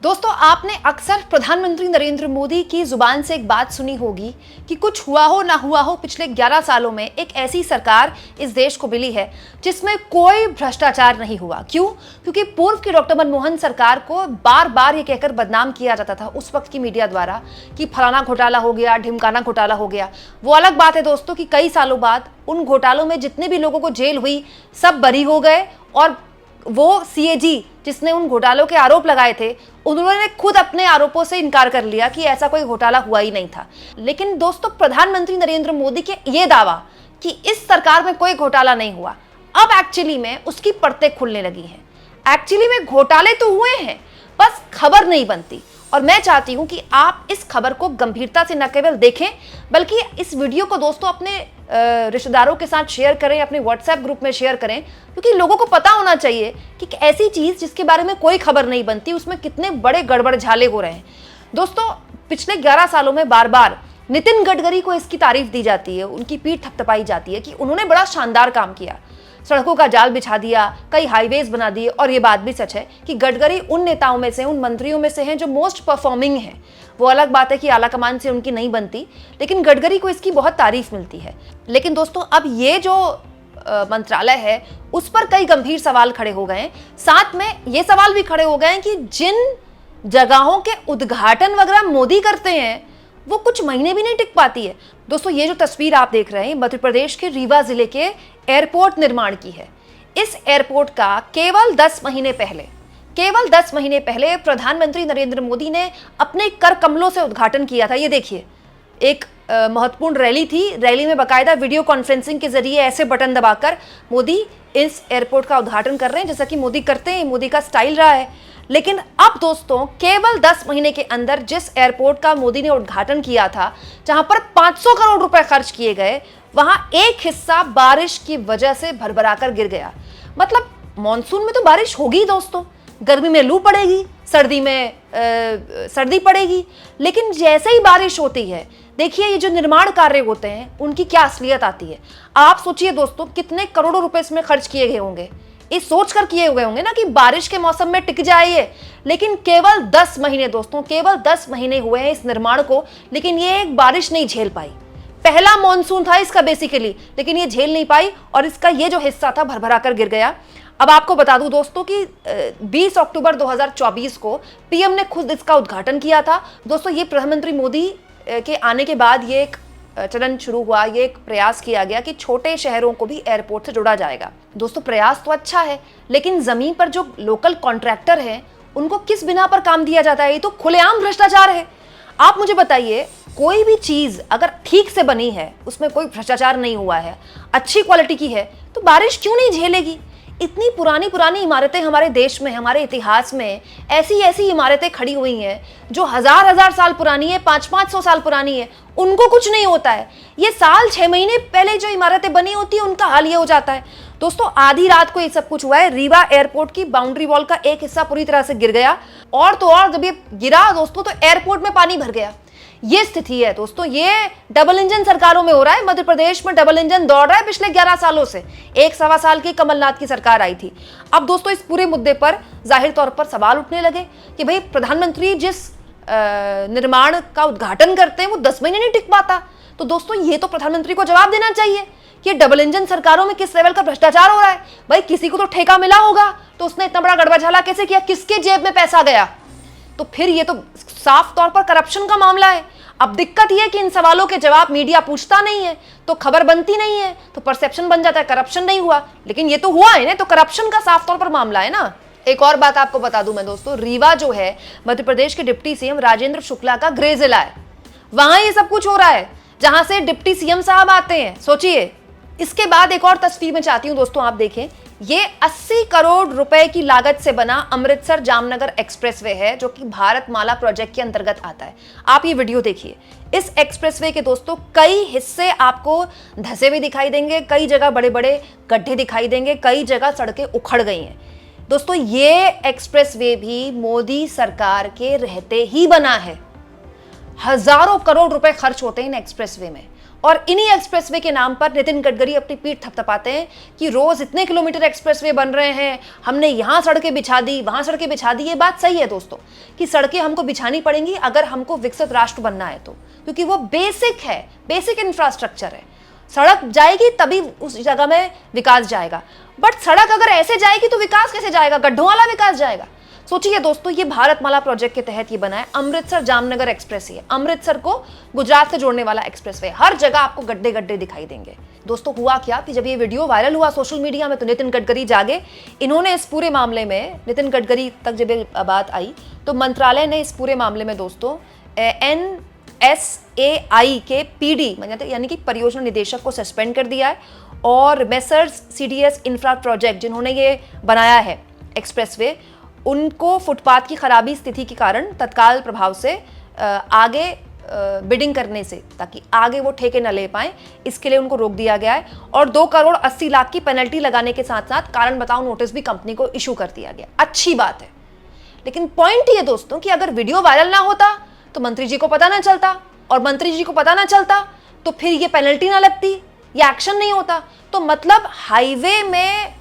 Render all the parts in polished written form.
दोस्तों, आपने अक्सर प्रधानमंत्री नरेंद्र मोदी की जुबान से एक बात सुनी होगी कि कुछ हुआ हो ना हुआ हो, पिछले 11 सालों में एक ऐसी सरकार इस देश को मिली है जिसमें कोई भ्रष्टाचार नहीं हुआ। क्यों? क्योंकि पूर्व की डॉक्टर मनमोहन सरकार को बार बार ये कहकर बदनाम किया जाता था उस वक्त की मीडिया द्वारा कि फलाना घोटाला हो गया, ढिमकाना घोटाला हो गया। वो अलग बात है दोस्तों कि कई सालों बाद उन घोटालों में जितने भी लोगों को जेल हुई सब बरी हो गए, और वो सीएजी जिसने उन घोटालों के आरोप लगाए थे उन्होंने खुद अपने आरोपों से इनकार कर लिया कि ऐसा कोई घोटाला हुआ ही नहीं था। लेकिन दोस्तों, प्रधानमंत्री नरेंद्र मोदी के ये दावा कि इस सरकार में कोई घोटाला नहीं हुआ, अब एक्चुअली में उसकी परतें खुलने लगी हैं। एक्चुअली में घोटाले तो हुए हैं, बस खबर नहीं बनती। और मैं चाहती हूं कि आप इस खबर को गंभीरता से न केवल देखें बल्कि इस वीडियो को दोस्तों अपने रिश्तेदारों के साथ शेयर करें, अपने व्हाट्सएप ग्रुप में शेयर करें, क्योंकि लोगों को पता होना चाहिए कि ऐसी चीज जिसके बारे में कोई खबर नहीं बनती उसमें कितने बड़े गड़बड़ झाले हो रहे हैं। दोस्तों, पिछले 11 सालों में बार बार नितिन गडकरी को इसकी तारीफ दी जाती है, उनकी पीठ थपथपाई जाती है कि उन्होंने बड़ा शानदार काम किया, सड़कों का जाल बिछा दिया, कई हाईवेज बना दिए। और ये बात भी सच है कि गडकरी उन नेताओं में से, उन मंत्रियों में से हैं जो मोस्ट परफॉर्मिंग हैं। वो अलग बात है कि आला कमान से उनकी नहीं बनती, लेकिन गडकरी को इसकी बहुत तारीफ मिलती है। लेकिन दोस्तों, अब ये जो मंत्रालय है उस पर कई गंभीर सवाल खड़े हो गए हैं। साथ में ये सवाल भी खड़े हो गए हैं कि जिन जगहों के उद्घाटन वगैरह मोदी करते हैं वो कुछ महीने भी नहीं टिक पाती है। दोस्तों, ये जो तस्वीर आप देख रहे हैं मध्य प्रदेश के रीवा जिले के एयरपोर्ट निर्माण की है। इस एयरपोर्ट का केवल 10 महीने पहले प्रधानमंत्री नरेंद्र मोदी ने अपने कर कमलों से उद्घाटन किया था। ये देखिए, एक महत्वपूर्ण रैली थी, रैली में बाकायदा वीडियो कॉन्फ्रेंसिंग के जरिए ऐसे बटन दबाकर मोदी इस एयरपोर्ट का उद्घाटन कर रहे हैं, जैसा कि मोदी करते हैं, मोदी का स्टाइल रहा है। लेकिन अब दोस्तों, केवल 10 महीने के अंदर जिस एयरपोर्ट का मोदी ने उद्घाटन किया था, जहां पर 500 करोड़ रुपए खर्च किए गए, वहां एक हिस्सा बारिश की वजह से भरभराकर गिर गया। मतलब मॉनसून में तो बारिश होगी दोस्तों, गर्मी में लू पड़ेगी, सर्दी में सर्दी पड़ेगी, लेकिन जैसे ही बारिश होती है, देखिए ये जो निर्माण कार्य होते हैं उनकी क्या असलियत आती है। आप सोचिए दोस्तों, कितने करोड़ों रुपए इसमें खर्च किए गए होंगे, इस सोच कर किए हुए होंगे ना कि बारिश के मौसम में टिक जाए ये। लेकिन केवल 10 महीने दोस्तों, केवल 10 महीने हुए हैं इस निर्माण को, लेकिन ये एक बारिश नहीं झेल पाई। पहला मॉनसून था इसका बेसिकली, लेकिन ये झेल नहीं पाई और इसका ये जो हिस्सा था भरभरा कर गिर गया। अब आपको बता दूं दोस्तों कि 20 अक्टूबर 2024 को पीएम ने खुद इसका उद्घाटन किया था। दोस्तों, ये प्रधानमंत्री मोदी के आने के बाद ये एक चलन शुरू हुआ, ये एक प्रयास किया गया कि छोटे शहरों को भी एयरपोर्ट से जोड़ा जाएगा। दोस्तों, प्रयास तो अच्छा है, लेकिन जमीन पर जो लोकल कॉन्ट्रैक्टर हैं उनको किस बिना पर काम दिया जाता है? ये तो खुलेआम भ्रष्टाचार है। आप मुझे बताइए, कोई भी चीज अगर ठीक से बनी है, उसमें कोई भ्रष्टाचार नहीं हुआ है, अच्छी क्वालिटी की है, तो बारिश क्यों नहीं झेलेगी? इतनी पुरानी पुरानी इमारतें हमारे देश में, हमारे इतिहास में ऐसी ऐसी इमारतें खड़ी हुई हैं जो हजार साल पुरानी है, 500-500 साल पुरानी है, उनको कुछ नहीं होता है। ये साल 6 महीने पहले जो इमारतें बनी होती है उनका हाल ये हो जाता है। दोस्तों, आधी रात को ये सब कुछ हुआ है। रीवा एयरपोर्ट की बाउंड्री वॉल का एक हिस्सा पूरी तरह से गिर गया, और तो और जब ये गिरा दोस्तों तो एयरपोर्ट में पानी भर गया। ये स्थिति है दोस्तों, ये डबल इंजन सरकारों में हो रहा है। मध्य प्रदेश में डबल इंजन दौड़ रहा है पिछले 11 सालों से। 1-1.25 साल की कमलनाथ की सरकार आई थी। अब दोस्तों, इस पूरे मुद्दे पर जाहिर तौर पर सवाल उठने लगे कि भाई प्रधानमंत्री जिस निर्माण का उद्घाटन करते हैं वो 10 महीने नहीं टिक पाता। तो दोस्तों, ये तो प्रधानमंत्री को जवाब देना चाहिए कि डबल इंजन सरकारों में किस लेवल का भ्रष्टाचार हो रहा है। भाई, किसी को तो ठेका मिला होगा, तो उसने इतना बड़ा गड़बड़झाला कैसे किया? किसके जेब में पैसा गया? तो फिर ये तो साफ तौर पर करप्शन का मामला है। अब दिक्कत यह है कि इन सवालों के जवाब मीडिया पूछता नहीं है, तो खबर बनती नहीं है, तो परसेप्शन बन जाता है करप्शन नहीं हुआ। लेकिन ये तो हुआ है ना, तो करप्शन का साफ तौर पर मामला है ना। एक और बात आपको बता दूं मैं दोस्तों, रीवा जो है मध्य प्रदेश के डिप्टी सीएम राजेंद्र शुक्ला का गृह जिला है। वहां ये सब कुछ हो रहा है जहां से डिप्टी सीएम साहब आते हैं, सोचिए। इसके बाद एक और तस्वीर में चाहती हूं दोस्तों आप देखें, ये 80 करोड़ रुपए की लागत से बना अमृतसर जामनगर एक्सप्रेसवे है, जो कि भारतमाला प्रोजेक्ट के अंतर्गत आता है। आप ये वीडियो देखिए। इस एक्सप्रेसवे के दोस्तों कई हिस्से आपको धंसे हुए दिखाई देंगे, कई जगह बड़े बड़े गड्ढे दिखाई देंगे, कई जगह सड़कें उखड़ गई हैं। दोस्तों, ये एक्सप्रेसवे भी मोदी सरकार के रहते ही बना है। हजारों करोड़ रुपए खर्च होते हैं इन एक्सप्रेसवे में, और इन्हीं एक्सप्रेसवे के नाम पर नितिन गडकरी अपनी पीठ थपथपाते हैं कि रोज इतने किलोमीटर एक्सप्रेसवे बन रहे हैं, हमने यहाँ सड़कें बिछा दी, वहां सड़कें बिछा दी। ये बात सही है दोस्तों कि सड़कें हमको बिछानी पड़ेंगी अगर हमको विकसित राष्ट्र बनना है तो, क्योंकि वो बेसिक है, बेसिक इंफ्रास्ट्रक्चर है। सड़क जाएगी तभी उस जगह में विकास जाएगा, बट सड़क अगर ऐसे जाएगी तो विकास कैसे जाएगा? गड्ढों वाला विकास जाएगा। सोचिए दोस्तों, ये भारतमाला प्रोजेक्ट के तहत ये बना है। अमृतसर जामनगर एक्सप्रेस है, अमृतसर को गुजरात से जोड़ने वाला एक्सप्रेस वे। हर जगह आपको गड्ढे गड्ढे दिखाई देंगे। दोस्तों हुआ क्या कि जब ये वीडियो वायरल हुआ सोशल मीडिया में तो नितिन गडकरी जागे। इन्होंने इस पूरे मामले में, नितिन गडकरी तक जब ये बात आई तो मंत्रालय ने इस पूरे मामले में दोस्तों NSAI के PD यानी कि परियोजना निदेशक को सस्पेंड कर दिया है, और मेसर्स CDS इंफ्रा प्रोजेक्ट जिन्होंने ये बनाया है एक्सप्रेसवे, उनको फुटपाथ की खराबी स्थिति के कारण तत्काल प्रभाव से आगे बिडिंग करने से, ताकि आगे वो ठेके न ले पाएं, इसके लिए उनको रोक दिया गया है। और 2 करोड़ 80 लाख की पेनल्टी लगाने के साथ साथ कारण बताओ नोटिस भी कंपनी को इशू कर दिया गया। अच्छी बात है, लेकिन पॉइंट ये दोस्तों कि अगर वीडियो वायरल ना होता तो मंत्री जी को पता ना चलता, और मंत्री जी को पता ना चलता तो फिर ये पेनल्टी ना लगती, ये एक्शन नहीं होता। तो मतलब हाईवे में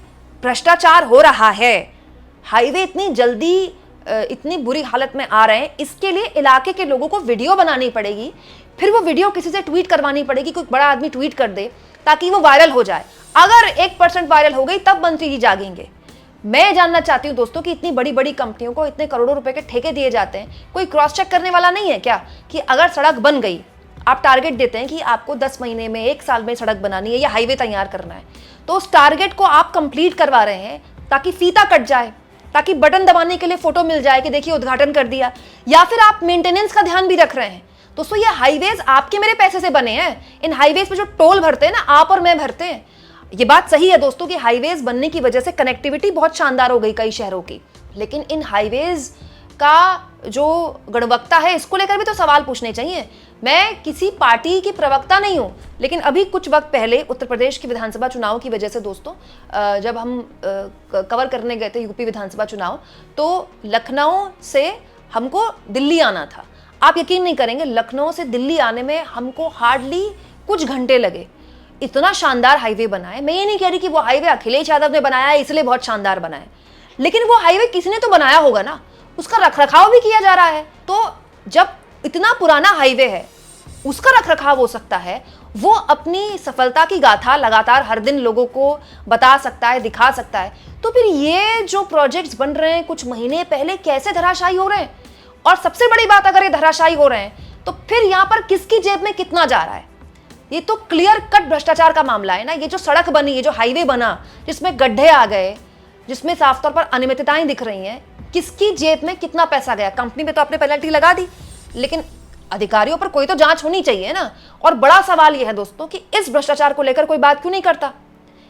भ्रष्टाचार हो रहा है। हाईवे इतनी जल्दी इतनी बुरी हालत में आ रहे हैं, इसके लिए इलाके के लोगों को वीडियो बनानी पड़ेगी, फिर वो वीडियो किसी से ट्वीट करवानी पड़ेगी, कोई बड़ा आदमी ट्वीट कर दे ताकि वो वायरल हो जाए। अगर 1% वायरल हो गई तब मंत्री जी जागेंगे। मैं जानना चाहती हूँ दोस्तों कि इतनी बड़ी बड़ी कंपनियों को इतने करोड़ों रुपए के ठेके दिए जाते हैं, कोई क्रॉस चेक करने वाला नहीं है क्या? कि अगर सड़क बन गई, आप टारगेट देते हैं कि आपको 10 महीने में 1 साल में सड़क बनानी है या हाईवे तैयार करना है, तो उस टारगेट को आप कंप्लीट करवा रहे हैं ताकि फीता कट जाए, ताकि बटन दबाने के लिए फोटो मिल जाए कि देखिए उद्घाटन कर दिया, या फिर आप मेंटेनेंस का ध्यान भी रख रहे हैं। दोस्तों ये हाईवेज आपके मेरे पैसे से बने हैं। इन हाईवेज पे जो टोल भरते हैं ना, आप और मैं भरते हैं। ये बात सही है दोस्तों कि हाईवेज बनने की वजह से कनेक्टिविटी बहुत शानदार हो गई कई शहरों की, लेकिन इन हाईवेज का जो गुणवत्ता है इसको लेकर भी तो सवाल पूछने चाहिए। मैं किसी पार्टी की प्रवक्ता नहीं हूं, लेकिन अभी कुछ वक्त पहले उत्तर प्रदेश की विधानसभा चुनाव की वजह से दोस्तों, जब हम कवर करने गए थे यूपी विधानसभा चुनाव, तो लखनऊ से हमको दिल्ली आना था। आप यकीन नहीं करेंगे, लखनऊ से दिल्ली आने में हमको हार्डली कुछ घंटे लगे। इतना शानदार हाईवे बना है। मैं ये नहीं कह रही कि वो हाईवे अखिलेश यादव ने बनाया है इसलिए बहुत शानदार बना है, लेकिन वो हाईवे किसी ने तो बनाया होगा ना, उसका रखरखाव भी किया जा रहा है। तो जब इतना पुराना हाईवे है, उसका रखरखाव हो सकता है, वो अपनी सफलता की गाथा लगातार हर दिन लोगों को बता सकता है, दिखा सकता है, तो फिर ये जो प्रोजेक्ट्स बन रहे हैं कुछ महीने पहले कैसे धराशायी हो रहे हैं? और सबसे बड़ी बात, अगर ये धराशायी हो रहे हैं तो फिर यहाँ पर किसकी जेब में कितना जा रहा है? ये तो क्लियर कट भ्रष्टाचार का मामला है ना। ये जो सड़क बनी, ये जो हाईवे बना जिसमें गड्ढे आ गए, जिसमें साफ तौर पर अनियमितताएं दिख रही हैं, किसकी जेब में कितना पैसा गया? कंपनी पे तो आपने पेनल्टी लगा दी, लेकिन अधिकारियों पर कोई तो जांच होनी चाहिए ना। और बड़ा सवाल यह है दोस्तों कि इस भ्रष्टाचार को लेकर कोई बात क्यों नहीं करता?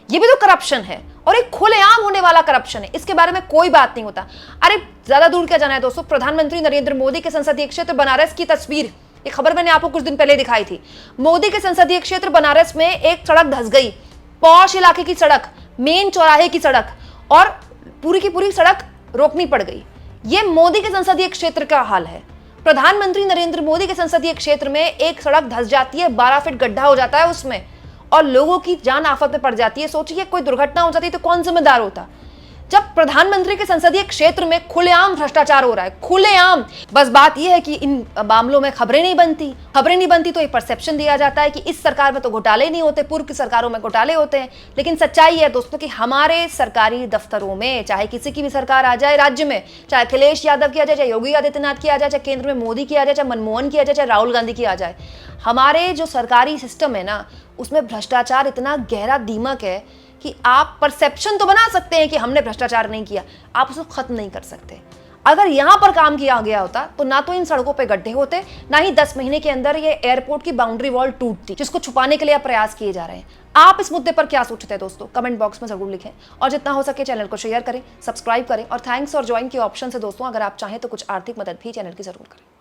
ये भी तो करप्शन है, और एक खुलेआम होने वाला करप्शन है, इसके बारे में कोई बात नहीं होता। अरे ज्यादा दूर क्या जाना है दोस्तों, प्रधानमंत्री नरेंद्र मोदी के संसदीय क्षेत्र बनारस की तस्वीर, ये खबर मैंने आपको कुछ दिन पहले दिखाई थी। मोदी के संसदीय क्षेत्र बनारस में एक सड़क धंस गई, पॉश इलाके की सड़क, मेन चौराहे की सड़क, और पूरी की पूरी सड़क रोकनी पड़ गई। ये मोदी के संसदीय क्षेत्र का हाल है। प्रधानमंत्री नरेंद्र मोदी के संसदीय क्षेत्र में एक सड़क धंस जाती है, 12 फीट गड्ढा हो जाता है उसमें, और लोगों की जान आफत में पड़ जाती है। सोचिए कोई दुर्घटना हो जाती तो कौन जिम्मेदार होता? जब प्रधानमंत्री के संसदीय क्षेत्र में खुलेआम भ्रष्टाचार हो रहा है, खुलेआम। बस बात यह है कि इन मामलों में खबरें नहीं बनती तो एक परसेप्शन दिया जाता है कि इस सरकार में तो घोटाले नहीं होते, पूर्व की सरकारों में घोटाले होते हैं। लेकिन सच्चाई है दोस्तों कि हमारे सरकारी दफ्तरों में, चाहे किसी की भी सरकार आ जाए राज्य में, चाहे अखिलेश यादव की आ जाए, चाहे योगी आदित्यनाथ की आ जाए, चाहे केंद्र में मोदी की आ जाए, चाहे मनमोहन की आ जाए, चाहे राहुल गांधी की आ जाए, हमारे जो सरकारी सिस्टम है ना, उसमें भ्रष्टाचार इतना गहरा दीमक है कि आप परसेप्शन तो बना सकते हैं कि हमने भ्रष्टाचार नहीं किया, आप उसको खत्म नहीं कर सकते। अगर यहां पर काम किया गया होता तो ना तो इन सड़कों पे गड्ढे होते, ना ही 10 महीने के अंदर ये एयरपोर्ट की बाउंड्री वॉल टूटती, जिसको छुपाने के लिए प्रयास किए जा रहे हैं। आप इस मुद्दे पर क्या सोचते हैं दोस्तों? कमेंट बॉक्स में जरूर लिखें, और जितना हो सके चैनल को शेयर करें, सब्सक्राइब करें, और थैंक्स और ज्वाइन के ऑप्शन से दोस्तों अगर आप चाहें तो कुछ आर्थिक मदद भी चैनल की जरूर करें।